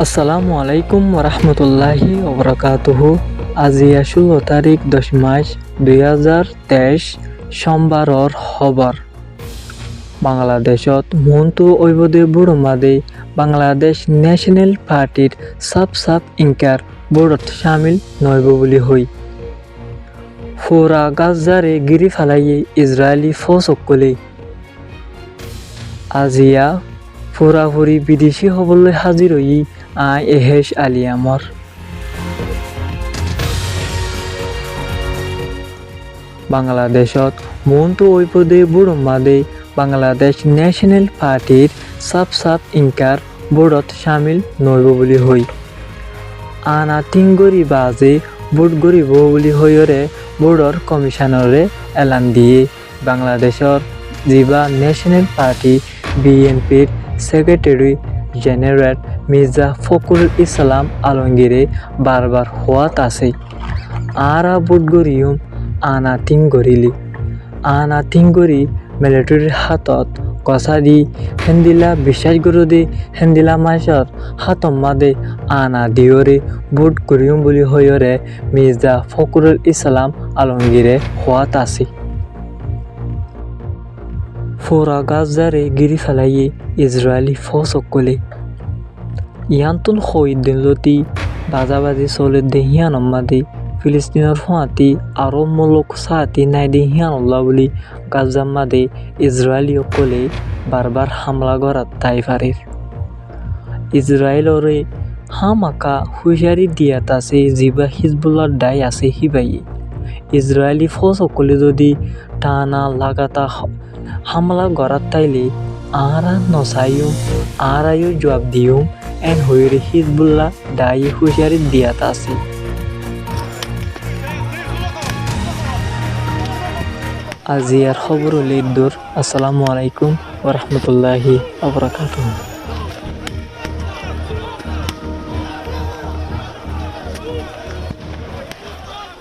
আসসালামু আলাইকুম রহমতুল্লাহি ওবরাকাতুহু। আজি 16 তাৰিখ 10 মাৰ্চ 2023 সোমবাৰৰ খবৰ। বাংলাদেশত মনটো ঐবদে বুড়মাদে বাংলাদেশ ন্যাশনাল পাৰ্টিৰ সাব ইনকাৰ বোৰ্ডত শামিল নইব বুলি হৈ ফুৰা গাজাৰে গিৰি ফেলাইয়ে ইজৰাইলী ফৌজসকলে আজিয়া ফুৰাফুৰি বিদেশী হ'বলৈ হাজিৰ হৈ এহেছ আলিয়ামৰ বাংলাদেশত মনটো ঐপদে বুড়মাদে বাংলাদেশ ন্যাশনাল পাৰ্টিৰ সাব ইনকাৰ বোৰ্ডত শামিল নইব বুলি হৈ আনা তিংগৰি বাজে ভোট গৰিব বুলি হৈৰে বোৰ্ডৰ কমিশনৰে এলান দিয়ে। বাংলাদেশৰ জিবা ন্যাশনাল পাৰ্টি বিএনপিৰ সেক্রেটারি জেনারেল মির্জা ফখরুল ইসলাম আলমগীরে বারবার হওয়াত আছে আরা ভোট গরিয়ম আনা তিংগরি মিলিটারির হাতত কষা দি হেন্দিলা বিশ্বাস গরু দি হেন্দিলা মাছৰ হাতম মাদে আনা দিয়রে ভোট গরিয়ম বুলি হৈৰে মির্জা ফখরুল ইসলাম আলমগীরে হওয়াত আছে। ফুৰা গাজাৰে গিৰি ফেলাইয়ে ইজৰাইলী ফৌজসকলে ইয়ান্তন শহীদ লতি বাজাবাজি চলে দেহিয়ান মাদে ফিলিস্তিনৰ ফুৱাতি আৰু মুলক চাহাতি নাই দেহিয়ান বুলি গাজা মাদে ইজৰাইলীসকলে বাৰবাৰ হামলা কৰাত তাই ফাৰিৰ ইজৰাইলৰে হামাকা হুঁশিয়ারি দিয়াত আছে জিবা হিজবুল্লাৰ দায় আছে সিবাইয়ে ইজৰাইলী ফৌজসকলে যদি টানা লাগাতা হামলা গড়াত তাইলে আরা নচাইও আরাইও জবাব দিও এন হইরে হিজবুল্লাহ দায়ী হুঁশিয়ারি দিয়াত আছে। আজি আর খবর হলে দূর। আসসালামু আলাইকুম ওয়া রাহমাতুল্লাহি ওয়া বারাকাতুহু।